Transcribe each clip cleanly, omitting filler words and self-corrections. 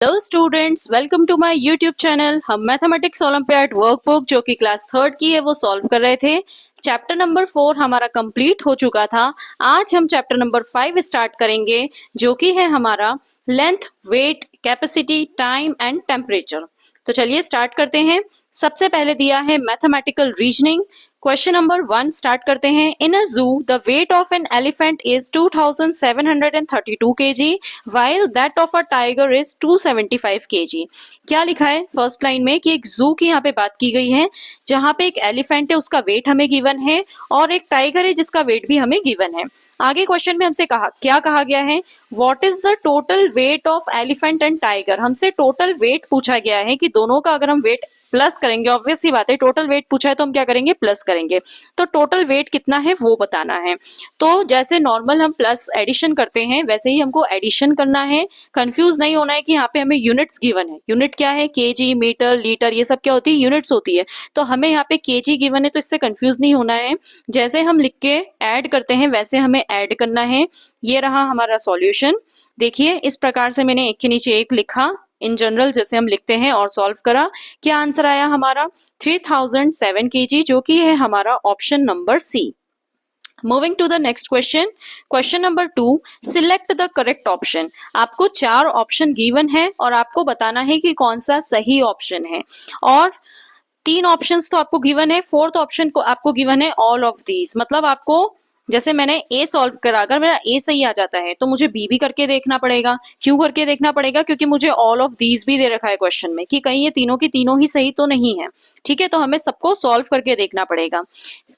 Hello students, welcome to my YouTube channel. हम mathematics olympiad workbook जो कि class 3rd की है वो सॉल्व कर रहे थे। चैप्टर नंबर 4 हमारा कंप्लीट हो चुका था। आज हम चैप्टर नंबर 5 स्टार्ट करेंगे जो कि है हमारा length, weight, capacity, time and temperature. तो चलिए स्टार्ट करते हैं। सबसे पहले दिया है mathematical reasoning. Question number 1 start करते हैं। In a zoo the weight of an elephant is 2732 kg while that of a tiger is 275 kg। क्या लिखा है फर्स्ट लाइन में कि एक जू की यहाँ पे बात की गई है जहां पे एक एलिफेंट है उसका वेट हमें गिवन है और एक टाइगर है जिसका वेट भी हमें गिवन है। आगे क्वेश्चन में हमसे क्या कहा गया है, what is the total weight of elephant and tiger. हमसे टोटल वेट पूछा गया है कि दोनों का अगर हम वेट प्लस करेंगे, ऑब्वियस सी बात है टोटल वेट पूछा है तो हम क्या करेंगे, प्लस करेंगे। तो टोटल वेट कितना है वो बताना है। तो जैसे नॉर्मल हम प्लस एडिशन करते हैं वैसे ही हमको एडिशन करना है। कंफ्यूज नहीं होना है कि यहाँ पे हमें यूनिट्स गिवन है। यूनिट क्या है, केजी, मीटर, लीटर, ये सब क्या होती है, यूनिट्स होती है। तो हमें यहाँ पे केजी गिवन है तो इससे कंफ्यूज नहीं होना है। जैसे हम लिख के ऐड करते हैं वैसे हमें ऐड करना है। ये रहा हमारा सॉल्यूशन। देखिए इस प्रकार से मैंने एक के नीचे एक लिखा इन जनरल जैसे हम लिखते हैं और सॉल्व करा। क्या आंसर आया हमारा 3007 kg जो कि है हमारा option number C. Moving to the next question, question number 2, select the correct option. आपको 4 ऑप्शन गिवन है और आपको बताना है कि कौन सा सही ऑप्शन है। और 3 ऑप्शंस तो आपको गिवन है, 4th ऑप्शन को आपको गिवन है ऑल ऑफ दीज। मतलब आपको जैसे मैंने ए सॉल्व करा, अगर मेरा ए सही आ जाता है तो मुझे बी भी करके देखना पड़ेगा। क्यों करके देखना पड़ेगा, क्योंकि मुझे ऑल ऑफ दीज भी दे रखा है क्वेश्चन में कि कहीं ये तीनों की तीनों ही सही तो नहीं है। ठीक है, तो हमें सबको सॉल्व करके देखना पड़ेगा।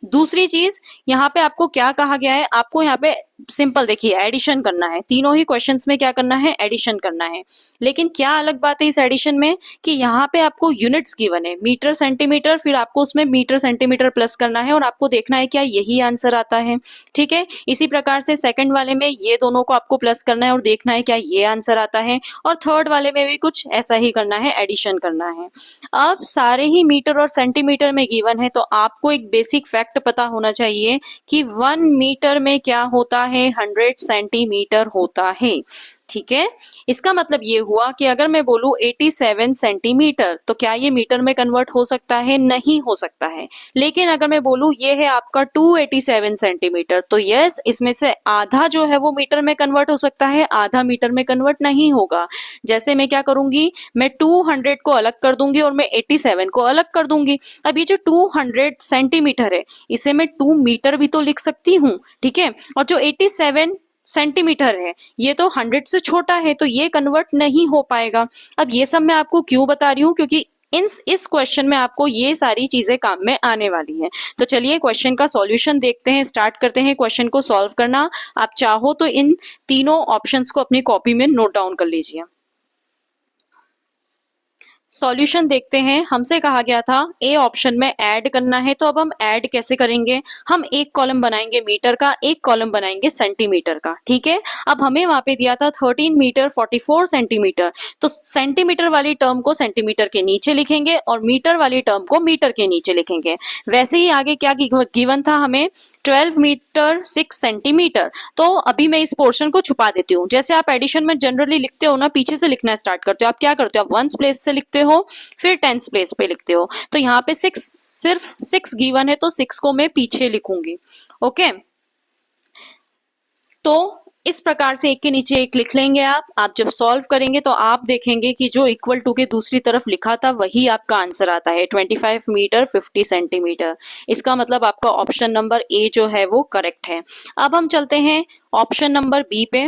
दूसरी चीज यहाँ पे आपको क्या कहा गया है, आपको यहाँ पे सिंपल देखिए एडिशन करना है। तीनों ही क्वेश्चंस में क्या करना है, एडिशन करना है। लेकिन क्या अलग बात है इस एडिशन में कि यहाँ पे आपको यूनिट्स गिवन है, मीटर, सेंटीमीटर, फिर आपको उसमें मीटर, सेंटीमीटर प्लस करना है और आपको देखना है क्या यही आंसर आता है। ठीक है, इसी प्रकार से सेकंड वाले में ये दोनों को आपको प्लस करना है और देखना है क्या ये आंसर आता है। और थर्ड वाले में भी कुछ ऐसा ही करना है, एडिशन करना है। अब सारे ही मीटर और सेंटीमीटर में गिवन है तो आपको एक बेसिक फैक्ट पता होना चाहिए कि 1 मीटर में क्या होता है, 100 सेंटीमीटर होता है। ठीक है, इसका मतलब ये हुआ कि अगर मैं बोलूं 87 सेंटीमीटर तो क्या ये मीटर में कन्वर्ट हो सकता है, नहीं हो सकता है। लेकिन अगर मैं बोलूं ये है आपका 287 सेंटीमीटर तो यस, इसमें से आधा जो है वो मीटर में कन्वर्ट हो सकता है, आधा मीटर में कन्वर्ट नहीं होगा। जैसे मैं क्या करूंगी, मैं 200 को अलग कर दूंगी और मैं 87 को अलग कर दूंगी। अब ये जो 200 सेंटीमीटर है इसे मैं 2 मीटर भी तो लिख सकती हूँ। ठीक है, और जो 87 सेंटीमीटर है ये तो 100 से छोटा है तो ये कन्वर्ट नहीं हो पाएगा। अब ये सब मैं आपको क्यों बता रही हूँ, क्योंकि इस क्वेश्चन में आपको ये सारी चीजें काम में आने वाली हैं। तो चलिए क्वेश्चन का सॉल्यूशन देखते हैं, स्टार्ट करते हैं क्वेश्चन को सॉल्व करना। आप चाहो तो इन तीनों ऑप्शंस को अपनी कॉपी में नोट डाउन कर लीजिए। सॉल्यूशन देखते हैं। हमसे कहा गया था ए ऑप्शन में ऐड करना है, तो अब हम ऐड कैसे करेंगे, हम एक कॉलम बनाएंगे मीटर का, एक कॉलम बनाएंगे सेंटीमीटर का। ठीक है, अब हमें वहां पे दिया था 13 मीटर 44 सेंटीमीटर, तो सेंटीमीटर वाली टर्म को सेंटीमीटर के नीचे लिखेंगे और मीटर वाली टर्म को मीटर के नीचे लिखेंगे। वैसे ही आगे क्या गिवन था हमें, 12 मीटर 6 सेंटीमीटर। तो अभी मैं इस पोर्शन को छुपा देती हूँ। जैसे आप एडिशन में जनरली लिखते हो ना, पीछे से लिखना स्टार्ट करते हो, आप क्या करते हो, आप 1s प्लेस से लिखते हो फिर 10s प्लेस पे लिखते हो। तो यहाँ पे 6, सिर्फ 6 गिवन है तो 6 को मैं पीछे लिखूंगी। ओके, तो इस प्रकार से एक के नीचे एक लिख लेंगे आप जब सॉल्व करेंगे तो आप देखेंगे कि जो इक्वल टू के दूसरी तरफ लिखा था वही आपका आंसर आता है, 25 मीटर 50 सेंटीमीटर। इसका मतलब आपका ऑप्शन नंबर ए जो है वो करेक्ट है। अब हम चलते हैं ऑप्शन नंबर बी पे।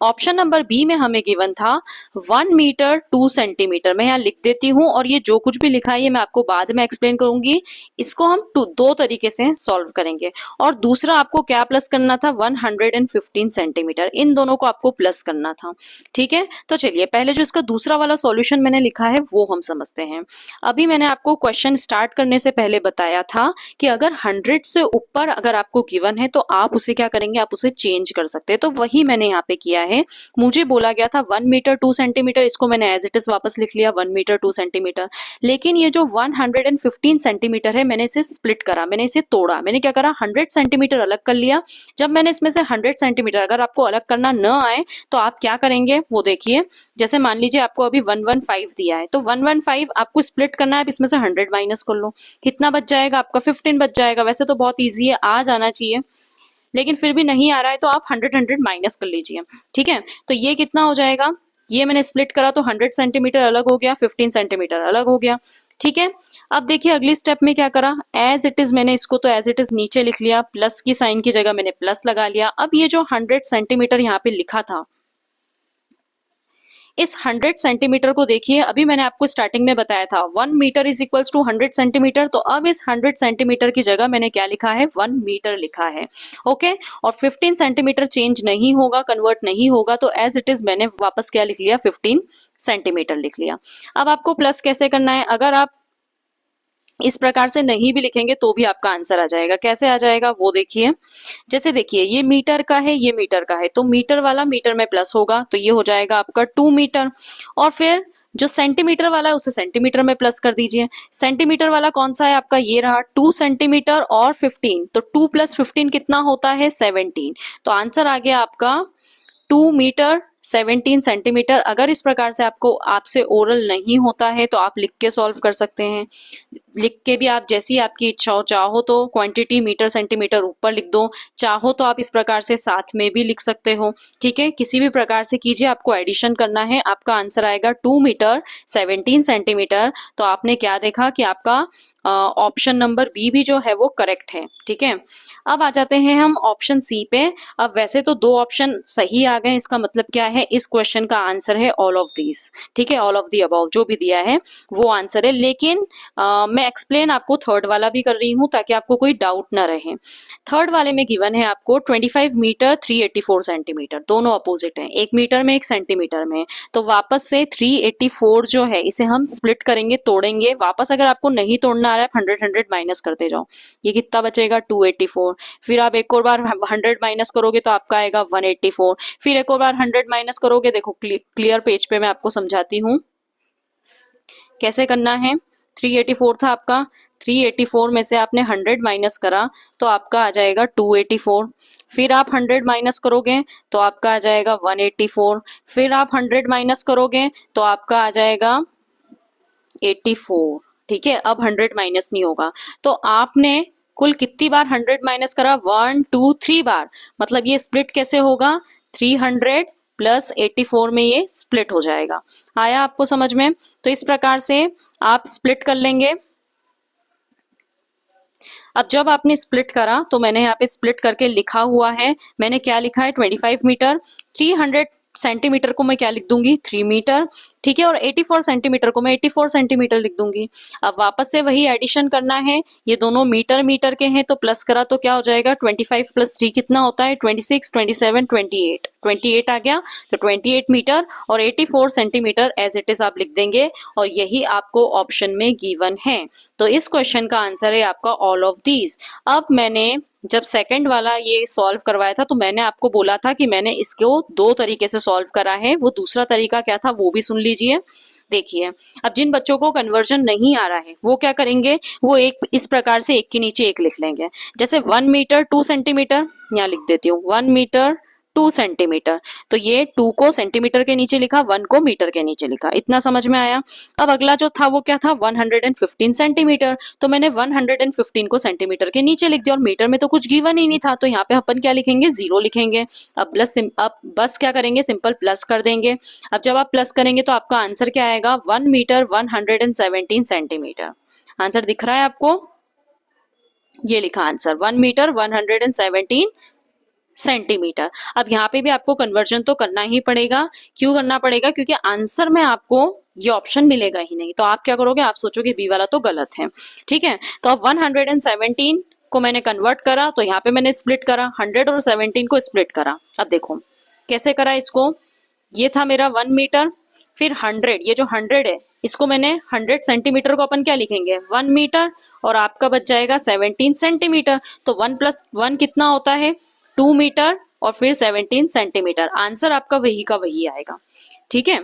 ऑप्शन नंबर बी में हमें गिवन था 1 मीटर 2 सेंटीमीटर। मैं यहाँ लिख देती हूँ और ये जो कुछ भी लिखा है ये मैं आपको बाद में एक्सप्लेन करूंगी। इसको हम दो तरीके से सॉल्व करेंगे। और दूसरा आपको क्या प्लस करना था, 115 सेंटीमीटर, इन दोनों को आपको प्लस करना था। ठीक है, तो चलिए पहले जो इसका दूसरा वाला सॉल्यूशन मैंने लिखा है वो हम समझते हैं। अभी मैंने आपको क्वेश्चन स्टार्ट करने से पहले बताया था कि अगर 100 से ऊपर अगर आपको गिवन है तो आप उसे क्या करेंगे, आप उसे चेंज कर सकते हैं। तो वही मैंने यहाँ पे किया दिया है, मुझे बोला गया था 1 मीटर 2 सेंटीमीटर, इसको मैंने एज इट इज वापस लिख लिया 1 मीटर 2 सेंटीमीटर। लेकिन ये जो 115 सेंटीमीटर है मैंने इसे स्प्लिट करा, मैंने इसे तोड़ा, मैंने क्या करा 100 सेंटीमीटर अलग कर लिया। जब मैंने इसमें से 100 सेंटीमीटर, अगर आपको अलग करना न आए तो आप क्या करेंगे वो देखिए। जैसे मान लीजिए आपको अभी 115 दिया है, तो 115 आपको स्प्लिट करना है, अब इसमें से 100 माइनस कर लो, कितना बच जाएगा आपका 15 बच जाएगा। वैसे तो बहुत ईजी है, आ जाना चाहिए, लेकिन फिर भी नहीं आ रहा है तो आप 100 माइनस कर लीजिए। ठीक है, तो ये कितना हो जाएगा, ये मैंने स्प्लिट करा तो 100 सेंटीमीटर अलग हो गया, 15 सेंटीमीटर अलग हो गया। ठीक है, अब देखिए अगली स्टेप में क्या करा, एज इट इज मैंने इसको तो एज इट इज नीचे लिख लिया, प्लस की साइन की जगह मैंने प्लस लगा लिया। अब ये जो 100 सेंटीमीटर यहाँ पे लिखा था, इस 100 सेंटीमीटर को देखिए, अभी मैंने आपको स्टार्टिंग में बताया था 1 metre is equals to 100 centimetre, तो अब इस 100 सेंटीमीटर की जगह मैंने क्या लिखा है 1 मीटर लिखा है। ओके, और 15 सेंटीमीटर चेंज नहीं होगा, कन्वर्ट नहीं होगा, तो एज इट इज मैंने वापस क्या लिख लिया 15 सेंटीमीटर लिख लिया। अब आपको प्लस कैसे करना है, अगर आप इस प्रकार से नहीं भी लिखेंगे तो भी आपका आंसर आ जाएगा। कैसे आ जाएगा वो देखिए, जैसे देखिए ये मीटर का है, ये मीटर का है, तो मीटर वाला मीटर में प्लस होगा, तो ये हो जाएगा आपका 2 मीटर। और फिर जो सेंटीमीटर वाला है उसे सेंटीमीटर में प्लस कर दीजिए। सेंटीमीटर वाला कौन सा है आपका, ये रहा 2 सेंटीमीटर और 15, तो 2 + 15 कितना होता है 17, तो आंसर आ गया आपका 2 मीटर 17 सेंटीमीटर। अगर इस प्रकार से आपको आपसे ओरल नहीं होता है तो आप लिख के सॉल्व कर सकते हैं, लिख के भी आप जैसी आपकी इच्छा हो, चाहो तो क्वांटिटी मीटर सेंटीमीटर ऊपर लिख दो, चाहो तो आप इस प्रकार से साथ में भी लिख सकते हो। ठीक है, किसी भी प्रकार से कीजिए, आपको एडिशन करना है, आपका आंसर आएगा 2 मीटर 17 सेंटीमीटर। तो आपने क्या देखा कि आपका ऑप्शन नंबर बी भी जो है वो करेक्ट है। ठीक है, अब आ जाते हैं हम ऑप्शन सी पे। अब वैसे तो 2 ऑप्शन सही आ गए, इसका मतलब क्या है, इस क्वेश्चन का आंसर है ऑल ऑफ दीज। ठीक है, ऑल ऑफ दी अबव जो भी दिया है वो आंसर है, लेकिन मैं एक्सप्लेन आपको थर्ड वाला भी कर रही हूँ ताकि आपको कोई डाउट ना रहे। थर्ड वाले में गिवन है आपको 25 मीटर 384 सेंटीमीटर, दोनों अपोजिट हैं, 1 मीटर में 1 सेंटीमीटर में, तो वापस से 384 जो है इसे हम स्प्लिट करेंगे, तोड़ेंगे वापस। अगर आपको नहीं तोड़ना आ रहा है 100 माइनस करते जाओ, ये कितना बचेगा 284, फिर आप एक और बार 100 माइनस करोगे तो आपका आएगा 184, फिर एक और बार 100 माइनस करोगे, देखो क्लियर पेज पे मैं आपको समझाती हूँ कैसे करना है। 384 था आपका, 384 में से आपने 100 माइनस करा तो आपका आ जाएगा 284, फिर आप 100 माइनस करोगे तो आपका आ जाएगा 184, फिर आप 100 माइनस करोगे तो आपका आ जाएगा 84। ठीक है, अब 100 माइनस नहीं होगा, तो आपने कुल कितनी बार 100 माइनस करा, 1 2 3 बार, मतलब ये स्प्लिट कैसे होगा 300 + 84 में ये स्प्लिट हो जाएगा। आया आपको समझ में, तो इस प्रकार से आप स्प्लिट कर लेंगे। अब जब आपने स्प्लिट करा तो मैंने यहाँ पे स्प्लिट करके लिखा हुआ है, मैंने क्या लिखा है 25 मीटर, 300 सेंटीमीटर को मैं क्या लिख दूंगी 3 मीटर। ठीक है, और 84 सेंटीमीटर को मैं 84 सेंटीमीटर लिख दूंगी। अब वापस से वही एडिशन करना है, ये दोनों मीटर मीटर के हैं तो प्लस करा तो क्या हो जाएगा 25 + 3 कितना होता है 26, 27, 28, 28 आ गया, तो 28 मीटर और 84 सेंटीमीटर एज इट इज आप लिख देंगे, और यही आपको ऑप्शन में गिवन है। तो इस क्वेश्चन का आंसर है आपका ऑल ऑफ दीज। अब मैंने जब सेकंड वाला ये सॉल्व करवाया था तो मैंने आपको बोला था कि मैंने इसको 2 तरीके से सॉल्व करा है, वो दूसरा तरीका क्या था वो भी सुन लीजिए। देखिए, अब जिन बच्चों को कन्वर्जन नहीं आ रहा है वो क्या करेंगे, वो एक इस प्रकार से एक के नीचे एक लिख लेंगे। जैसे 1 मीटर 2 सेंटीमीटर, यहाँ लिख देती हूँ 1 मीटर 2 सेंटीमीटर, तो ये 2 को सेंटीमीटर के नीचे लिखा, 1 को मीटर के नीचे लिखा, इतना समझ में आया। अब अगला जो था वो क्या था 115 सेंटीमीटर, तो मैंने 115 को सेंटीमीटर के नीचे लिख दिया, और मीटर में तो कुछ गिवन ही नहीं था, तो यहाँ पे अपन क्या लिखेंगे 0 लिखेंगे। अब बस क्या करेंगे, सिंपल प्लस कर देंगे। अब जब आप प्लस करेंगे तो आपका आंसर क्या आएगा 1 मीटर 117 सेंटीमीटर। आंसर दिख रहा है आपको, ये लिखा आंसर 1 मीटर 117 सेंटीमीटर। अब यहाँ पे भी आपको कन्वर्जन तो करना ही पड़ेगा। क्यों करना पड़ेगा, क्योंकि आंसर में आपको ये ऑप्शन मिलेगा ही नहीं, तो आप क्या करोगे, आप सोचोगे बी वाला तो गलत है। ठीक है, तो अब 117 को मैंने कन्वर्ट करा, तो यहाँ पे मैंने स्प्लिट करा, 100 और 17 को स्प्लिट करा। अब देखो कैसे करा इसको, ये था मेरा 1 मीटर, फिर 100, ये जो 100 है इसको मैंने 100 सेंटीमीटर को अपन क्या लिखेंगे 1 मीटर, और आपका बच जाएगा 17 सेंटीमीटर। तो 1 + 1 कितना होता है 2 मीटर और फिर 17 सेंटीमीटर। आंसर आपका वही का वही आएगा, ठीक है।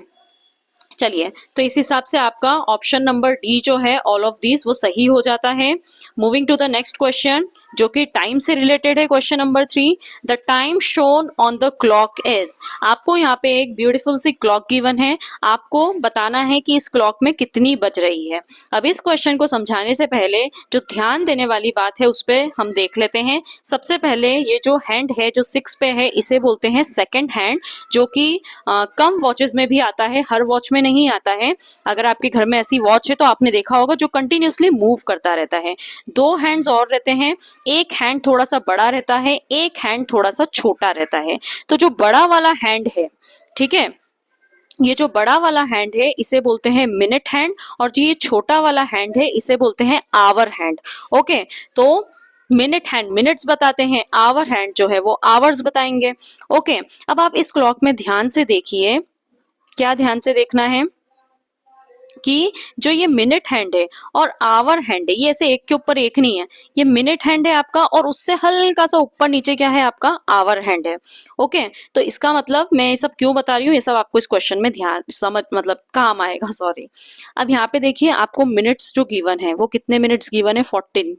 चलिए, तो इस हिसाब से आपका ऑप्शन नंबर डी जो है ऑल ऑफ दीज वो सही हो जाता है। Moving to the next question जो कि टाइम से रिलेटेड है, question number 3, the time shown on the clock is. आपको यहाँ पे एक ब्यूटीफुल सी क्लॉक गिवन है, आपको बताना है कि इस क्लॉक में कितनी बज रही है। अब इस क्वेश्चन को समझाने से पहले जो ध्यान देने वाली बात है उस पर हम देख लेते हैं। सबसे पहले ये जो हैंड है जो 6 पे है इसे बोलते हैं सेकंड हैंड, जो कि कम वॉचेस में भी आता है, हर वॉच में नहीं आता है। अगर आपके घर में ऐसी वॉच है तो आपने देखा होगा जो कंटिन्यूअसली मूव करता रहता है। 2 हैंड्स और रहते हैं, एक हैंड थोड़ा सा बड़ा रहता है, एक हैंड थोड़ा सा छोटा रहता है। तो जो बड़ा वाला हैंड है, ठीक है, ये जो बड़ा वाला हैंड है इसे बोलते हैं मिनट हैंड, और जो ये छोटा वाला हैंड है इसे बोलते हैं आवर हैंड। ओके, तो मिनट हैंड मिनट्स बताते हैं, आवर हैंड जो है वो आवर्स बताएंगे। ओके, अब आप इस क्लॉक में ध्यान से देखिए, क्या ध्यान से देखना है कि जो ये मिनट हैंड है और आवर हैंड है ये ऐसे एक के ऊपर एक नहीं है, ये मिनट हैंड है आपका और उससे हल्का सा ऊपर नीचे क्या है आपका आवर हैंड है। ओके, तो इसका मतलब मैं ये सब क्यों बता रही हूँ, ये सब आपको इस क्वेश्चन में ध्यान समझ मतलब काम आएगा, सॉरी। अब यहाँ पे देखिए आपको मिनट्स जो गिवन है वो कितने मिनट्स गिवन है, 14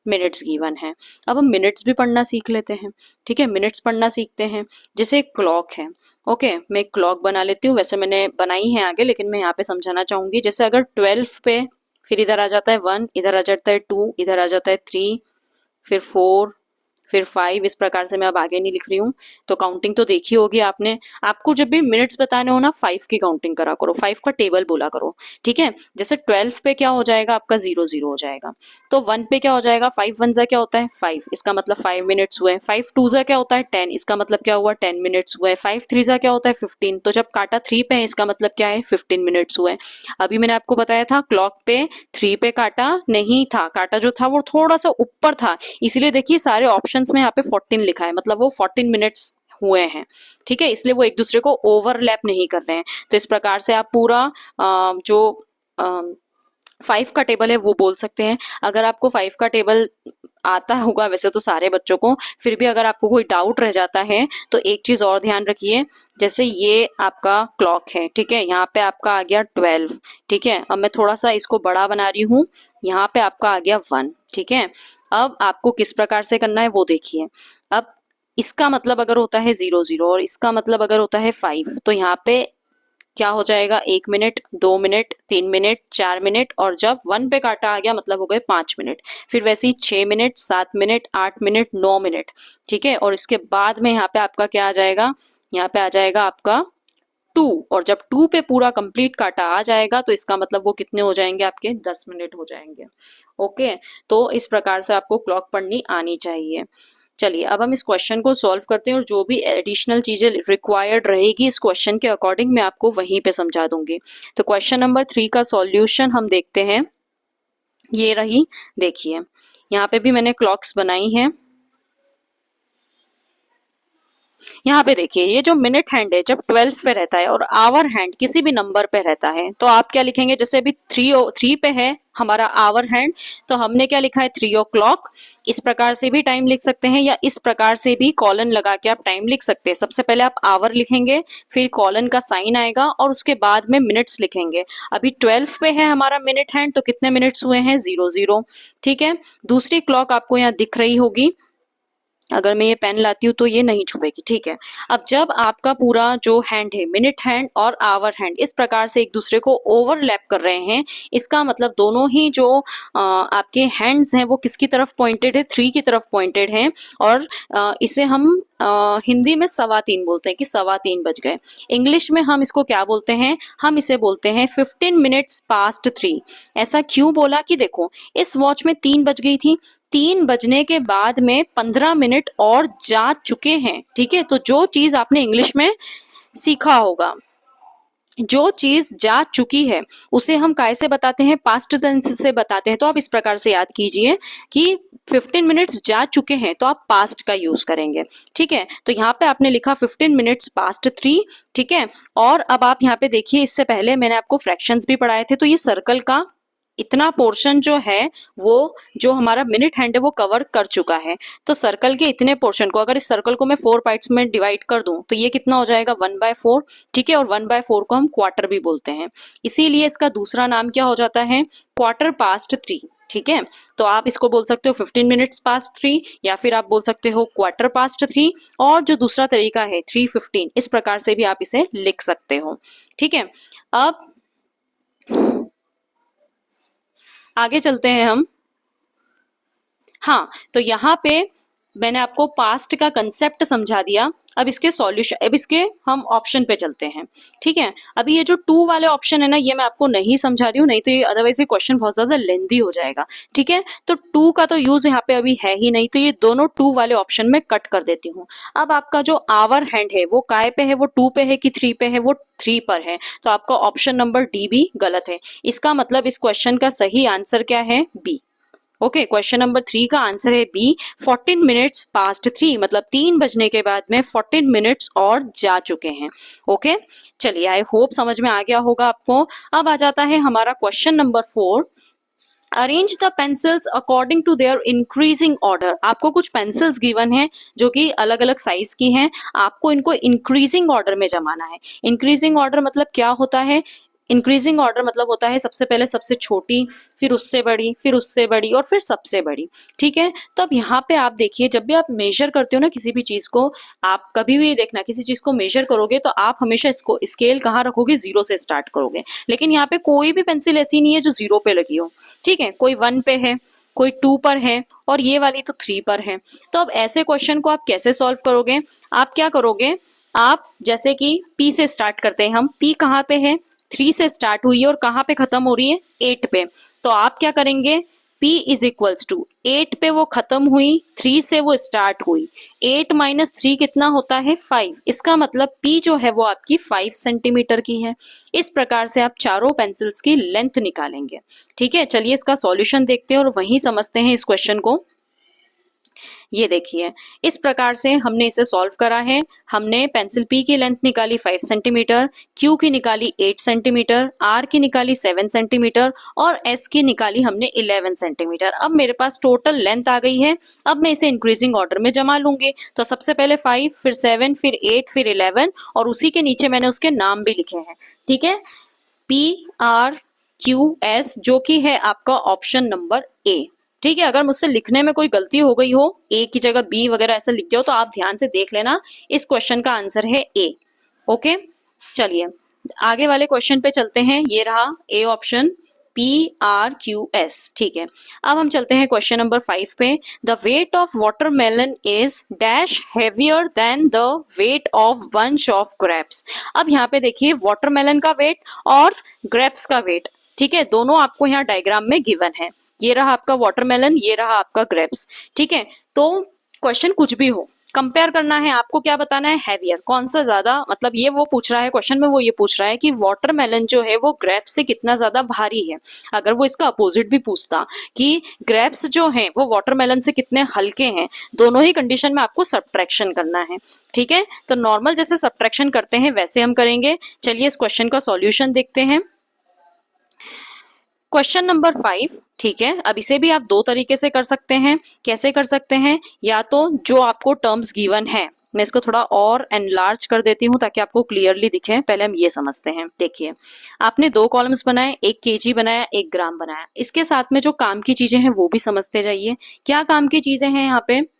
मिनट्स गिवन है। अब हम मिनट्स भी पढ़ना सीख लेते हैं, ठीक है, मिनट्स पढ़ना सीखते हैं। जैसे एक क्लॉक है, ओके, मैं एक क्लॉक बना लेती हूँ, वैसे मैंने बनाई है आगे लेकिन मैं यहाँ पे समझाना चाहूंगी। जैसे अगर 12 पे फिर इधर आ जाता है 1, इधर आ जाता है 2, इधर आ जाता है 3, फिर 4, फिर 5, इस प्रकार से मैं अब आगे नहीं लिख रही हूँ। तो काउंटिंग तो देखी होगी आपने। आपको जब भी मिनट्स बताने हो ना 5 की काउंटिंग करा करो, 5 का टेबल बोला करो, ठीक है। जैसे 12 पे क्या हो जाएगा आपका 0 0 हो जाएगा, तो 1 पे क्या हो जाएगा, 5 1 जा क्या होता है 5, इसका मतलब 5 मिनट्स हुए। 5 2 जा क्या होता है 10, इसका मतलब क्या हुआ 10 मिनट्स हुए। 5 3 जा क्या होता है 15, तो जब काटा 3 पे है इसका मतलब क्या है 15 मिनट्स हुए। अभी मैंने आपको बताया था क्लॉक पे 3 पे काटा नहीं था, काटा जो था वो थोड़ा सा ऊपर था, इसीलिए देखिए सारे ऑप्शंस में यहाँ पे 14 लिखा है, मतलब वो 14 मिनट्स हुए हैं, ठीक है, इसलिए वो एक दूसरे को ओवरलैप नहीं कर रहे हैं। तो इस प्रकार से आप पूरा जो 5 का टेबल है वो बोल सकते हैं। अगर आपको 5 का टेबल आता होगा वैसे तो सारे बच्चों को, फिर भी अगर आपको कोई डाउट रह जाता है तो एक चीज और ध्यान रखिए। जैसे ये आपका क्लॉक है, ठीक है, यहाँ पे आपका आ गया 12, ठीक है। अब मैं थोड़ा सा इसको बड़ा बना रही हूँ, यहाँ पे आपका आ गया 1, ठीक है। अब आपको किस प्रकार से करना है वो देखिए। अब इसका मतलब अगर होता है 0 0 और इसका मतलब अगर होता है 5, तो यहाँ पे क्या हो जाएगा 1 मिनट, 2 मिनट, 3 मिनट, 4 मिनट, और जब 1 पे काटा आ गया मतलब हो गए 5 मिनट। फिर वैसे ही 6 मिनट, 7 मिनट, 8 मिनट, 9 मिनट, ठीक है। और इसके बाद में यहाँ पे आपका क्या आ जाएगा, यहाँ पे आ जाएगा आपका 2, और जब 2 पे पूरा कंप्लीट काटा आ जाएगा तो इसका मतलब वो कितने हो जाएंगे आपके 10 मिनट हो जाएंगे। ओके, तो इस प्रकार से आपको क्लॉक पढ़नी आनी चाहिए। चलिए, अब हम इस क्वेश्चन को सॉल्व करते हैं और जो भी एडिशनल चीजें रिक्वायर्ड रहेगी इस क्वेश्चन के अकॉर्डिंग मैं आपको वहीं पे समझा दूंगी। तो क्वेश्चन नंबर 3 का सॉल्यूशन हम देखते हैं, ये रही, देखिए यहाँ पे भी मैंने क्लॉक्स बनाई हैं। यहाँ पे देखिए ये जो मिनट हैंड है जब 12 पे रहता है और आवर हैंड किसी भी नंबर पे रहता है तो आप क्या लिखेंगे, जैसे अभी 3 पे है हमारा आवर हैंड, तो हमने क्या लिखा है 3 o'clock। इस प्रकार से भी टाइम लिख सकते हैं या इस प्रकार से भी कॉलन लगा के आप टाइम लिख सकते हैं। सबसे पहले आप आवर लिखेंगे, फिर कॉलन का साइन आएगा और उसके बाद में मिनट्स लिखेंगे। अभी 12 पे है हमारा मिनट हैंड, तो कितने मिनट्स हुए हैं 0 0, ठीक है। दूसरी क्लॉक आपको यहाँ दिख रही होगी, अगर मैं ये पेन लाती हूँ तो ये नहीं छुपेगी, ठीक है। अब जब आपका पूरा जो हैंड है मिनट हैंड और आवर हैंड इस प्रकार से एक दूसरे को ओवरलैप कर रहे हैं, इसका मतलब दोनों ही जो आपके हैंड्स हैं वो किसकी तरफ पॉइंटेड है, 3 की तरफ पॉइंटेड हैं। और इसे हम हिंदी में 3:15 बोलते हैं कि 3:15 बज गए। इंग्लिश में हम इसको क्या बोलते हैं, हम इसे बोलते हैं 15 मिनट्स पास्ट 3। ऐसा क्यों बोला कि देखो इस वॉच में 3 बज गई थी, 3 बजने के बाद में 15 मिनट और जा चुके हैं, ठीक है। तो जो चीज आपने इंग्लिश में सीखा होगा, जो चीज जा चुकी है उसे हम कैसे बताते हैं, पास्ट टेंस से बताते हैं। तो आप इस प्रकार से याद कीजिए कि 15 मिनट्स जा चुके हैं तो आप पास्ट का यूज करेंगे, ठीक है। तो यहाँ पे आपने लिखा 15 मिनट्स पास्ट 3, ठीक है। और अब आप यहाँ पे देखिए, इससे पहले मैंने आपको फ्रैक्शंस भी पढ़ाए थे, तो ये सर्कल का इतना पोर्शन जो है वो जो हमारा मिनट हैंड है वो कवर कर चुका है। तो सर्कल के इतने पोर्शन को अगर इस सर्कल को मैं 4 पार्ट्स में डिवाइड कर दूं तो ये कितना हो जाएगा 1/4। ठीक है, और 1/4 को हम क्वार्टर भी बोलते हैं, इसीलिए इसका दूसरा नाम क्या हो जाता है, क्वार्टर पास्ट 3। ठीक है, तो आप इसको बोल सकते हो 15 मिनट्स पास्ट 3 या फिर आप बोल सकते हो क्वार्टर पास्ट 3, और जो दूसरा तरीका है 3:15, इस प्रकार से भी आप इसे लिख सकते हो। ठीक है, अब आगे चलते हैं हम। हाँ, तो यहाँ पे मैंने आपको पास्ट का कंसेप्ट समझा दिया। अब इसके सॉल्यूशन, अब इसके हम ऑप्शन पे चलते हैं। ठीक है, अभी ये जो 2 वाले ऑप्शन है ना, ये मैं आपको नहीं समझा रही हूँ, नहीं तो ये अदरवाइज ये क्वेश्चन बहुत ज्यादा लेंथी हो जाएगा। ठीक है, तो 2 का तो यूज यहाँ पे अभी है ही नहीं, तो ये दोनों 2 वाले ऑप्शन में कट कर देती हूँ। अब आपका जो आवर हैंड है वो काय पे है, वो 2 पे है कि 3 पे है, वो 3 पर है, तो आपका ऑप्शन नंबर डी भी गलत है। इसका मतलब इस क्वेश्चन का सही आंसर क्या है, बी। ओके, क्वेश्चन नंबर 3 का आंसर है बी, 14 मिनट्स पास्ट 3, मतलब 3 बजने के बाद में 14 मिनट्स और जा चुके हैं। ओके, चलिए, आई होप समझ में आ गया होगा आपको। अब आ जाता है हमारा question number 4। Arrange the pencils according to their increasing order. आपको कुछ पेंसिल्स गिवन है जो कि अलग अलग साइज की हैं, आपको इनको इंक्रीजिंग ऑर्डर में जमाना है। इंक्रीजिंग ऑर्डर मतलब क्या होता है, इंक्रीजिंग ऑर्डर मतलब होता है सबसे पहले सबसे छोटी, फिर उससे बड़ी, फिर उससे बड़ी, और फिर सबसे बड़ी। ठीक है, तो अब यहाँ पे आप देखिए, जब भी आप मेजर करते हो ना किसी भी चीज को, आप कभी भी देखना किसी चीज को मेजर करोगे तो आप हमेशा इसको स्केल कहाँ रखोगे, 0 से स्टार्ट करोगे। लेकिन यहाँ पे कोई भी पेंसिल ऐसी नहीं है जो 0 पे लगी हो। ठीक है, कोई 1 पे है, कोई 2 पर है, और ये वाली तो 3 पर है। तो अब ऐसे क्वेश्चन को आप कैसे सॉल्व करोगे, आप क्या करोगे, आप जैसे कि P से स्टार्ट करते हैं हम, P कहाँ पे है, 3 से स्टार्ट हुई है और कहाँ पे खत्म हो रही है, 8 पे। तो आप क्या करेंगे, P इज इक्वल्स टू 8 पे वो खत्म हुई, 3 से वो स्टार्ट हुई, 8 माइनस 3 कितना होता है, 5। इसका मतलब P जो है वो आपकी 5 सेंटीमीटर की है। इस प्रकार से आप चारों पेंसिल्स की लेंथ निकालेंगे। ठीक है, चलिए इसका सॉल्यूशन देखते हैं और वहीं समझते हैं इस क्वेश्चन को। ये देखिए, इस प्रकार से हमने इसे सॉल्व करा है। हमने पेंसिल P की लेंथ निकाली 5 सेंटीमीटर, Q की निकाली 8 सेंटीमीटर, R की निकाली 7 सेंटीमीटर और S की निकाली हमने 11 सेंटीमीटर। अब मेरे पास टोटल लेंथ आ गई है। अब मैं इसे इंक्रीजिंग ऑर्डर में जमा लूंगी। तो सबसे पहले 5, फिर 7, फिर 8, फिर 11, और उसी के नीचे मैंने उसके नाम भी लिखे हैं। ठीक है, PRQS, जो कि है आपका ऑप्शन नंबर ए। ठीक है, अगर मुझसे लिखने में कोई गलती हो गई हो, ए की जगह बी वगैरह ऐसा लिख दिया हो, तो आप ध्यान से देख लेना, इस क्वेश्चन का आंसर है ए। ओके, चलिए आगे वाले क्वेश्चन पे चलते हैं। ये रहा ए ऑप्शन, PRQS। ठीक है, अब हम चलते हैं क्वेश्चन नंबर 5 पे। The weight of watermelon is dash heavier than the weight of bunch of grapes. अब यहाँ पे देखिए, वाटरमेलन का वेट और ग्रेप्स का वेट, ठीक है, दोनों आपको यहाँ डायग्राम में गिवन है। ये रहा आपका वाटरमेलन, ये रहा आपका ग्रेप्स। ठीक है, तो क्वेश्चन कुछ भी हो, कंपेयर करना है, आपको क्या बताना है, हैवियर, कौन सा ज्यादा, मतलब ये वो पूछ रहा है क्वेश्चन में, वो ये पूछ रहा है कि वाटरमेलन जो है वो ग्रेप्स से कितना ज्यादा भारी है। अगर वो इसका अपोजिट भी पूछता कि ग्रेप्स जो है वो वाटरमेलन से कितने हल्के हैं, दोनों ही कंडीशन में आपको सब्ट्रैक्शन करना है। ठीक है, तो नॉर्मल जैसे सब्ट्रैक्शन करते हैं वैसे हम करेंगे। चलिए इस क्वेश्चन का सॉल्यूशन देखते हैं। क्वेश्चन नंबर 5, ठीक है, अब इसे भी आप दो तरीके से कर सकते हैं। कैसे कर सकते हैं, या तो जो आपको टर्म्स गिवन है, मैं इसको थोड़ा और एनलार्ज कर देती हूँ ताकि आपको क्लियरली दिखे। पहले हम ये समझते हैं। देखिए, आपने 2 कॉलम्स बनाए, 1 केजी बनाया, 1 ग्राम बनाया। इसके साथ में जो काम की चीजें हैं वो भी समझते जाइए। क्या काम की चीजें हैं यहाँ पे,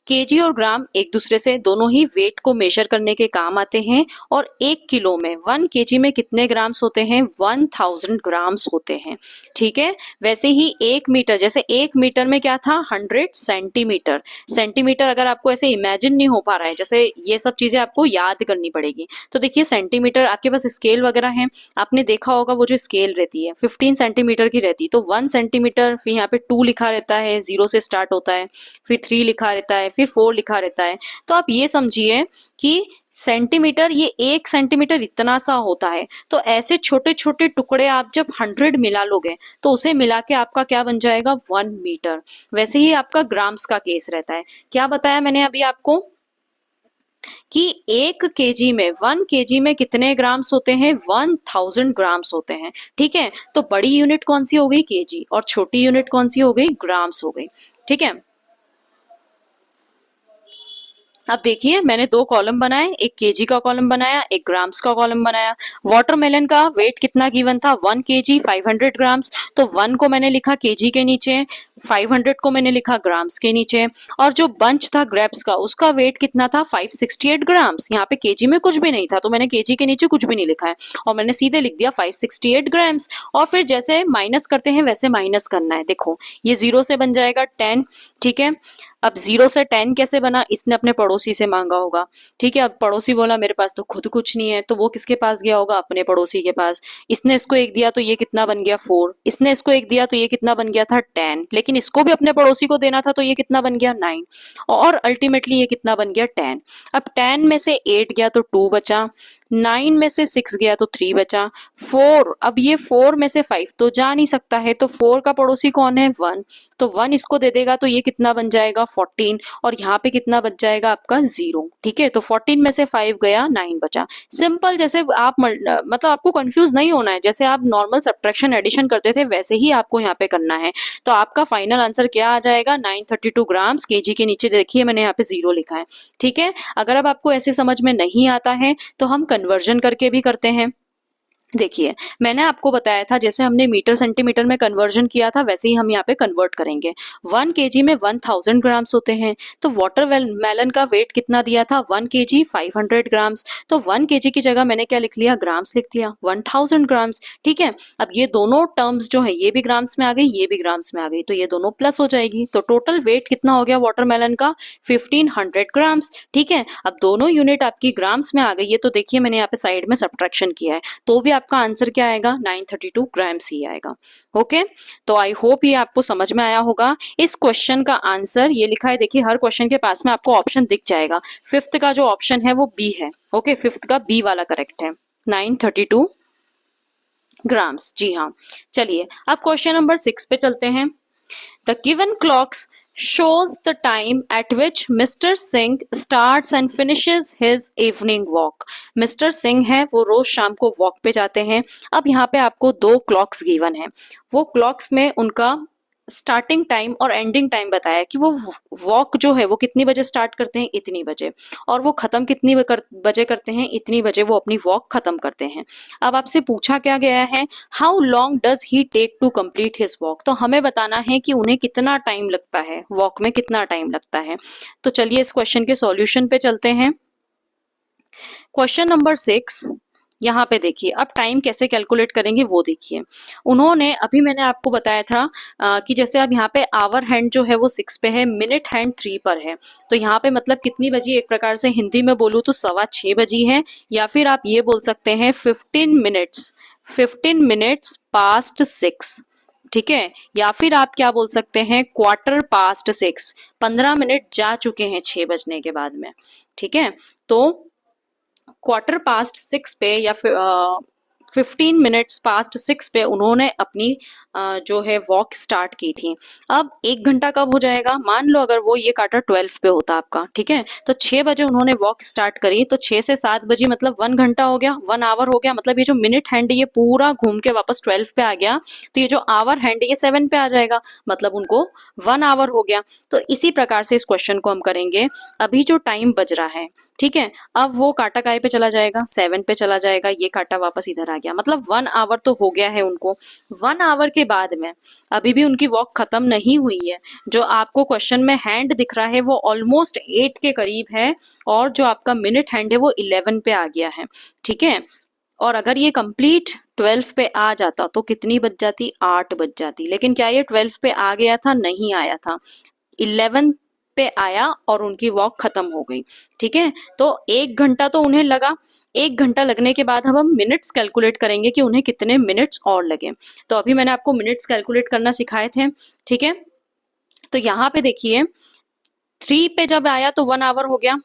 केजी और ग्राम एक दूसरे से दोनों ही वेट को मेजर करने के काम आते हैं। और 1 किलो में 1 केजी में कितने ग्राम्स होते हैं, 1000 ग्राम्स होते हैं। ठीक है, वैसे ही 1 मीटर, जैसे 1 मीटर में क्या था, 100 सेंटीमीटर। सेंटीमीटर अगर आपको ऐसे इमेजिन नहीं हो पा रहा है, जैसे ये सब चीजें आपको याद करनी पड़ेगी। तो देखिए, सेंटीमीटर, आपके पास स्केल वगैरह है, आपने देखा होगा वो जो स्केल रहती है 15 सेंटीमीटर की रहती है। तो 1 सेंटीमीटर, फिर यहाँ पे 2 लिखा रहता है, 0 से स्टार्ट होता है, फिर 3 लिखा रहता है, फिर 4 लिखा रहता है। तो आप ये समझिए कि सेंटीमीटर, ये 1 सेंटीमीटर इतना सा होता है। तो ऐसे छोटे छोटे टुकड़े आप जब 100 मिला लोगे तो उसे मिला के आपका क्या बन जाएगा, 1 मीटर। वैसे ही आपका ग्राम्स का केस रहता है। क्या बताया मैंने अभी आपको, कि 1 kg में 1 kg में कितने ग्राम्स होते हैं, 1000 ग्राम्स होते हैं। ठीक है, तो बड़ी यूनिट कौन सी हो गई, केजी, और छोटी यूनिट कौन सी हो गई, ग्राम्स हो गई। ठीक है, अब देखिए मैंने 2 कॉलम बनाए, एक केजी का कॉलम बनाया, एक ग्राम्स का कॉलम बनाया। वाटरमेलन का वेट कितना गिवन था, 1 kg 500 ग्राम्स, तो 1 को मैंने लिखा केजी के नीचे, 500 को मैंने लिखा ग्राम्स के नीचे। और जो बंच था ग्रेप्स का, उसका वेट कितना था, 568 ग्राम्स। यहाँ पे केजी में कुछ भी नहीं था, तो मैंने केजी के नीचे कुछ भी नहीं लिखा है और मैंने सीधे लिख दिया 568 ग्राम्स। और फिर जैसे माइनस करते हैं वैसे माइनस करना है। देखो ये 0 से बन जाएगा 10। ठीक है, अब 0 से 10 कैसे बना, इसने अपने पड़ोसी से मांगा होगा। ठीक है, अब पड़ोसी बोला मेरे पास तो खुद कुछ नहीं है, तो वो किसके पास गया होगा, अपने पड़ोसी के पास। इसने इसको 1 दिया तो ये कितना बन गया, 4। इसने इसको 1 दिया तो ये कितना बन गया था, 10। लेकिन इसको भी अपने पड़ोसी को देना था, तो ये कितना बन गया, 9। और अल्टीमेटली ये कितना बन गया, 10। अब 10 में से 8 गया तो 2 बचा, 9 में से 6 गया तो 3 बचा, 4। अब ये 4 में से 5 तो जा नहीं सकता है, तो 4 का पड़ोसी कौन है, 1। तो 1 इसको दे देगा तो ये कितना बन जाएगा, 14। और यहाँ पे कितना बच जाएगा आपका, 0। ठीक है, तो 14 में से 5 गया, 9 बचा। सिंपल, जैसे आप मतलब आपको कंफ्यूज नहीं होना है, जैसे आप नॉर्मल सब्ट्रैक्शन एडिशन करते थे वैसे ही आपको यहाँ पे करना है। तो आपका फाइनल आंसर क्या आ जाएगा, 932 ग्राम्स। केजी के नीचे देखिए मैंने यहाँ पे 0 लिखा है। ठीक है, अगर अब आपको ऐसे समझ में नहीं आता है तो हम कन्वर्जन करके भी करते हैं। देखिए मैंने आपको बताया था जैसे हमने मीटर सेंटीमीटर में कन्वर्जन किया था वैसे ही हम यहाँ पे कन्वर्ट करेंगे। 1 kg में 1000 ग्राम्स होते हैं, तो वाटरमेलन का वेट कितना दिया था, 1 kg 500 ग्राम्स। तो 1 kg की जगह मैंने क्या लिख लिया, ग्राम्स लिख दिया, 1000 ग्राम्स। ठीक है, अब ये दोनों टर्म्स जो है ये भी ग्राम्स में आ गई, ये भी ग्राम्स में आ गई, तो ये दोनों प्लस हो जाएगी। तो टोटल वेट कितना हो गया वाटरमेलन का, 1500 ग्राम्स। ठीक है, अब दोनों यूनिट आपकी ग्राम्स में आ गई है, तो देखिए मैंने यहाँ पे साइड में सब्ट्रैक्शन किया है, तो भी आपका आंसर क्या आएगा, 932 ग्राम्स ही आएगा। ओके, तो आई होप ये आपको समझ में आया होगा। इस क्वेश्चन का आंसर ये लिखा है, देखिए हर क्वेश्चन के पास में आपको ऑप्शन दिख जाएगा। 5th का जो ऑप्शन है वो बी है। ओके, 5th का बी वाला करेक्ट है, 932 ग्राम्स। जी हाँ, चलिए अब क्वेश्चन नंबर 6 पे चलते हैं। The given clocks shows the time at which Mr. Singh starts and finishes his evening walk. Mr. Singh है वो रोज शाम को वॉक पे जाते हैं। अब यहाँ पे आपको 2 क्लॉक्स गिवन है, वो क्लॉक्स में उनका स्टार्टिंग टाइम और एंडिंग टाइम बताया कि वो वॉक जो है वो कितनी बजे स्टार्ट करते हैं, इतनी बजे, और वो खत्म कितनी बजे करते हैं, इतनी बजे वो अपनी वॉक खत्म करते हैं। अब आपसे पूछा क्या गया है, how long does he take to complete his walk, तो हमें बताना है कि उन्हें कितना टाइम लगता है, वॉक में कितना टाइम लगता है। तो चलिए इस क्वेश्चन के सॉल्यूशन पे चलते हैं। क्वेश्चन नंबर 6, यहाँ पे देखिए अब टाइम कैसे कैलकुलेट करेंगे वो देखिए। उन्होंने अभी मैंने आपको बताया था कि जैसे अब यहाँ पे आवर हैंड जो है वो 6 पे है, मिनट हैंड 3 पर है, तो यहाँ पे मतलब कितनी बजी, एक प्रकार से हिंदी में बोलूँ तो 6:15 बजी है, या फिर आप ये बोल सकते हैं 15 मिनट्स पास्ट 6। ठीक है, या फिर आप क्या बोल सकते हैं, 6:15, 15 मिनट जा चुके हैं 6 बजने के बाद में। ठीक है, तो 6:15 पे या फिर 15 मिनट्स पास्ट 6 पे उन्होंने अपनी जो है वॉक स्टार्ट की थी। अब 1 घंटा कब हो जाएगा, मान लो अगर वो ये काटा 12 पे होता आपका, ठीक है, तो 6 बजे उन्होंने वॉक स्टार्ट करी, तो 6 से 7 बजे मतलब 1 घंटा हो गया, 1 आवर हो गया। मतलब ये जो मिनट हैंड ये पूरा घूम के वापस 12 पे आ गया, तो ये जो आवर हैंड ये 7 पे आ जाएगा, मतलब उनको 1 आवर हो गया। तो इसी प्रकार से इस क्वेश्चन को हम करेंगे। अभी जो टाइम बज रहा है, ठीक है, अब वो काटा काय पे चला जाएगा, 7 पे चला जाएगा, ये काटा वापस इधर आ गया, मतलब 1 आवर तो हो गया है उनको। 1 आवर के बाद में अभी भी उनकी वॉक खत्म नहीं हुई है। जो आपको क्वेश्चन में हैंड दिख रहा है वो ऑलमोस्ट 8 के करीब है, और जो आपका मिनट हैंड है वो 11 पे आ गया है। ठीक है, और अगर ये कंप्लीट 12 पे आ जाता तो कितनी बज जाती, 8 बज जाती। लेकिन क्या ये 12 पे आ गया था, नहीं आया था, 11 पे आया और उनकी वॉक खत्म हो गई। ठीक है, तो 1 घंटा तो उन्हें लगा। 1 घंटा लगने के बाद अब हम मिनट्स कैलकुलेट करेंगे कि उन्हें कितने मिनट्स और लगे। तो अभी मैंने आपको मिनट्स कैलकुलेट करना सिखाए थे। ठीक है, तो यहाँ पे देखिए 3 पे जब आया तो 1 आवर हो गया।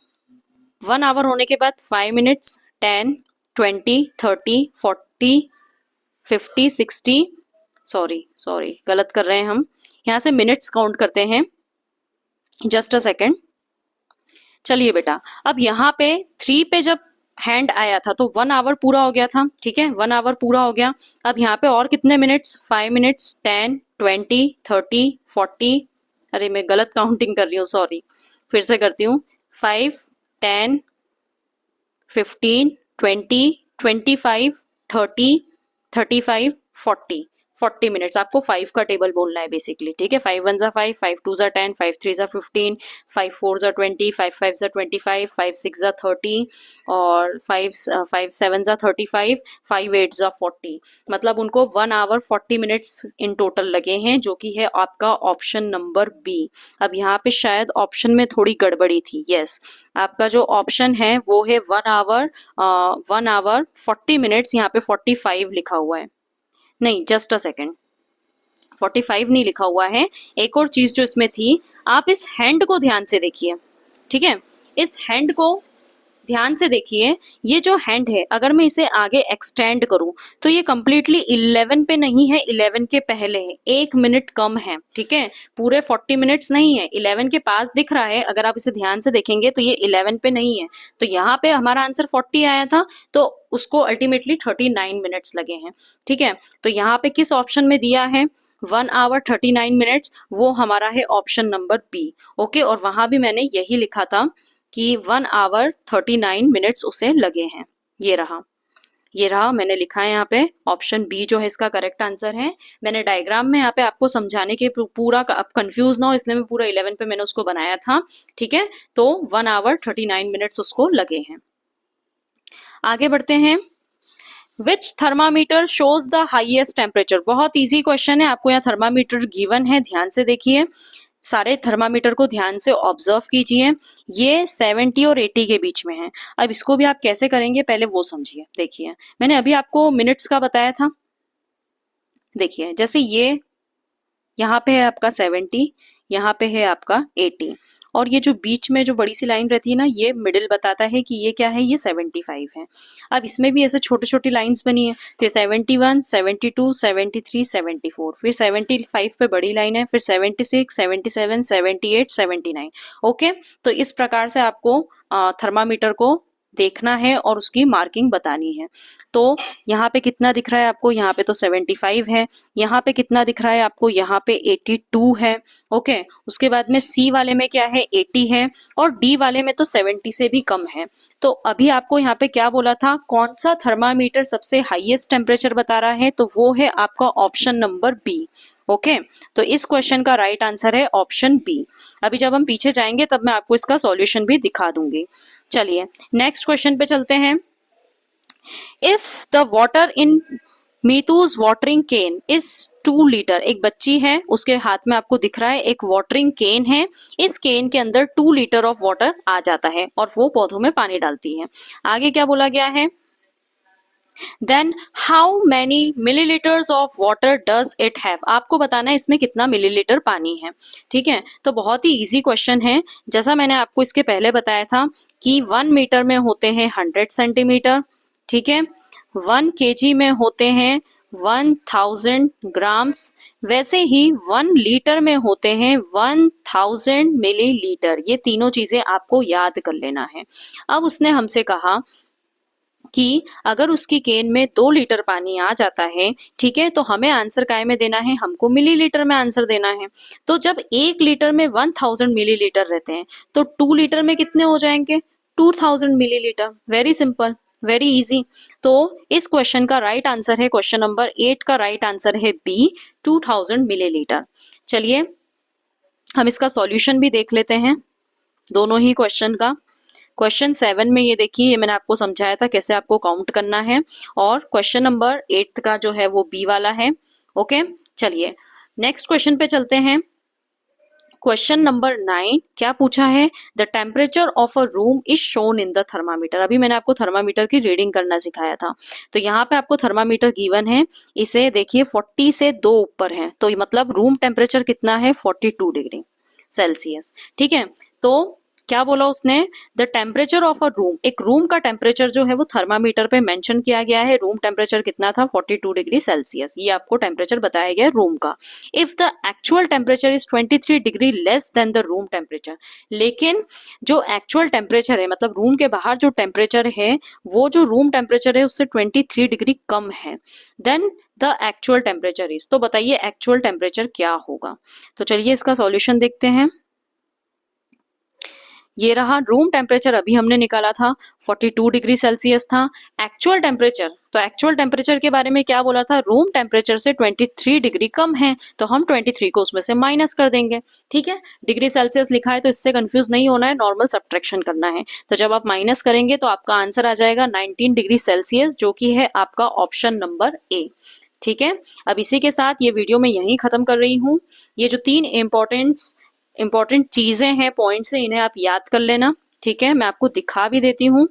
1 आवर होने के बाद 5 मिनट्स, 10, 20, 30, 40, 50, 60, सॉरी गलत कर रहे हैं हम, यहाँ से मिनट्स काउंट करते हैं, जस्ट अ सेकेंड। चलिए बेटा, अब यहाँ पे 3 पे जब हैंड आया था तो 1 आवर पूरा हो गया था, ठीक है, 1 आवर पूरा हो गया। अब यहाँ पे और कितने मिनट्स, 5 मिनट्स, 10, 20, 30, 40, अरे मैं गलत काउंटिंग कर रही हूँ, सॉरी, फिर से करती हूँ, 5, 10, 15, 20, 25, 30, 35, 40, 40 मिनट्स। आपको 5 का टेबल बोलना है बेसिकली, ठीक है। 5 1 जा 5, 5 2 जा 10, 5 3 जा 15, 5 4 जा 20, 5 5 जा 25, 5 6 जा 30 और 5 7 जा 35, 5 8 जा 40। मतलब उनको 1 आवर 40 मिनट्स इन टोटल लगे हैं, जो कि है आपका ऑप्शन नंबर बी। अब यहाँ पे शायद ऑप्शन में थोड़ी गड़बड़ी थी, यस, आपका जो ऑप्शन है वो है 1 आवर 40 मिनट्स, यहाँ पे 45 लिखा हुआ है, नहीं जस्ट अ सेकेंड, 45 नहीं लिखा हुआ है। एक और चीज जो इसमें थी, आप इस हैंड को ध्यान से देखिए, ठीक है, इस हैंड को ध्यान से देखिए। ये जो हैंड है, अगर मैं इसे आगे एक्सटेंड करूं तो ये कंप्लीटली 11 पे नहीं है, 11 के पहले है, 1 मिनट कम है, ठीक है, पूरे 40 मिनट्स नहीं है, 11 के पास दिख रहा है। अगर आप इसे ध्यान से देखेंगे तो ये 11 पे नहीं है, तो यहाँ पे हमारा आंसर 40 आया था, तो उसको अल्टीमेटली 39 मिनट्स लगे हैं, ठीक है। तो यहाँ पे किस ऑप्शन में दिया है 1 आवर 39 मिनट्स, वो हमारा है ऑप्शन नंबर बी, ओके। और वहां भी मैंने यही लिखा था कि 1 आवर 39 मिनट्स उसे लगे हैं, ये रहा मैंने लिखा है यहाँ पे ऑप्शन बी जो है इसका करेक्ट आंसर है। मैंने डायग्राम में यहाँ पे आपको समझाने के पूरा, आप कंफ्यूज ना हो इसलिए मैं पूरा 11 पे मैंने उसको बनाया था, ठीक है। तो 1 आवर 39 मिनट्स उसको लगे हैं। आगे बढ़ते हैं, which thermometer shows the highest temperature. बहुत इजी क्वेश्चन है, आपको यहाँ थर्मामीटर गिवन है, ध्यान से देखिए, सारे थर्मामीटर को ध्यान से ऑब्जर्व कीजिए। ये 70 और 80 के बीच में है। अब इसको भी आप कैसे करेंगे पहले वो समझिए। देखिए मैंने अभी आपको मिनट्स का बताया था, देखिए जैसे ये यहाँ पे है आपका 70, यहाँ पे है आपका 80, और ये जो बीच में जो बड़ी सी लाइन रहती है ना, ये मिडिल बताता है कि ये क्या है, ये 75 है। अब इसमें भी ऐसे छोटे छोटी लाइंस बनी है, तो ये 71, 72, 73, 74, फिर 75 पे बड़ी लाइन है, फिर 76, 77, 78, 79, ओके। तो इस प्रकार से आपको थर्मामीटर को देखना है और उसकी मार्किंग बतानी है। तो यहाँ पे कितना दिख रहा है आपको, यहाँ पे तो 75 है, यहाँ पे कितना दिख रहा है आपको, यहाँ पे 82 है, ओके। उसके बाद में सी वाले में क्या है, 80 है, और डी वाले में तो 70 से भी कम है। तो अभी आपको यहाँ पे क्या बोला था, कौन सा थर्मामीटर सबसे हाईएस्ट टेम्परेचर बता रहा है, तो वो है आपका ऑप्शन नंबर बी, ओके। तो इस क्वेश्चन का राइट आंसर है ऑप्शन बी। अभी जब हम पीछे जाएंगे तब मैं आपको इसका सॉल्यूशन भी दिखा दूंगी। चलिए नेक्स्ट क्वेश्चन पे चलते हैं। If the water in Meetu's watering can is 2 litre, एक बच्ची है, उसके हाथ में आपको दिख रहा है एक वाटरिंग केन है, इस केन के अंदर 2 लीटर ऑफ वाटर आ जाता है और वो पौधों में पानी डालती है। आगे क्या बोला गया है, then how many millilitres of water does it have, आपको बताना है इसमें कितना मिलीलीटर पानी है, ठीक है। तो बहुत ही इजी क्वेश्चन है, जैसा मैंने आपको इसके पहले बताया था कि 1 मीटर में होते हैं 100 सेंटीमीटर, ठीक है, 1 केजी में होते हैं 1000 ग्राम्स, वैसे ही 1 लीटर में होते हैं 1000 मिलीलीटर। ये तीनों चीजें आपको याद कर लेना है। अब उसने हमसे कहा कि अगर उसकी केन में 2 लीटर पानी आ जाता है, ठीक है, तो हमें आंसर काय में देना है, हमको मिलीलीटर में आंसर देना है। तो जब 1 लीटर में 1000 मिलीलीटर रहते हैं तो 2 लीटर में कितने हो जाएंगे, 2000 millilitre. Very simple, very easy. तो इस क्वेश्चन का राइट आंसर है, क्वेश्चन नंबर 8 का राइट आंसर है बी, 2000 मिलीलीटर। चलिए हम इसका सॉल्यूशन भी देख लेते हैं दोनों ही क्वेश्चन का। क्वेश्चन 7 में ये देखिए, ये मैंने आपको समझाया था कैसे आपको काउंट करना है, और क्वेश्चन नंबर 8 का जो है वो बी वाला है, ओके। चलिए नेक्स्ट क्वेश्चन पे चलते हैं। क्वेश्चन नंबर 9 क्या पूछा है, the temperature of a room is shown in the thermometer. अभी मैंने आपको थर्मामीटर की रीडिंग करना सिखाया था, तो यहाँ पे आपको थर्मामीटर गिवन है, इसे देखिए 40 से 2 ऊपर है, तो मतलब रूम टेम्परेचर कितना है 42 डिग्री सेल्सियस, ठीक है। तो क्या बोला उसने, the temperature of a room, एक रूम का टेम्परेचर जो है वो थर्मामीटर पे मेंशन किया गया है। रूम टेम्परेचर कितना था, 42 डिग्री सेल्सियस, ये आपको टेम्परेचर बताया गया है रूम का। If the actual temperature is 23 degree less than the room temperature, लेकिन जो एक्चुअल टेम्परेचर है, मतलब रूम के बाहर जो टेम्परेचर है वो जो रूम टेम्परेचर है उससे 23 डिग्री कम है, then the actual temperature is, तो बताइए एक्चुअल टेम्परेचर क्या होगा। तो चलिए इसका सॉल्यूशन देखते हैं। ये रहा रूम टेम्परेचर, अभी हमने निकाला था 42 डिग्री सेल्सियस था। एक्चुअल टेम्परेचर, तो एक्चुअल टेम्परेचर के बारे में क्या बोला था, रूम टेम्परेचर से 23 डिग्री कम है, तो हम 23 को उसमें से माइनस कर देंगे। ठीक है, डिग्री सेल्सियस लिखा है तो इससे कंफ्यूज नहीं होना है, नॉर्मल सब्ट्रैक्शन करना है। तो जब आप माइनस करेंगे तो आपका आंसर आ जाएगा 19 डिग्री सेल्सियस, जो कि है आपका ऑप्शन नंबर ए। ठीक है, अब इसी के साथ ये वीडियो मैं यहीं खत्म कर रही हूँ। ये जो 3 इंपॉर्टेंट चीजें हैं, पॉइंट्स हैं, इन्हें आप याद कर लेना। ठीक है, मैं आपको दिखा भी देती हूँ।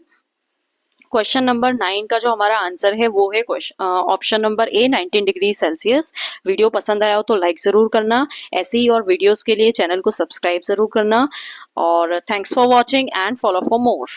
क्वेश्चन नंबर 9 का जो हमारा आंसर है वो है option number A, 19 degree Celsius. Video पसंद आया हो तो लाइक जरूर करना, ऐसे ही और वीडियोस के लिए चैनल को सब्सक्राइब जरूर करना। और thanks for watching and follow for more.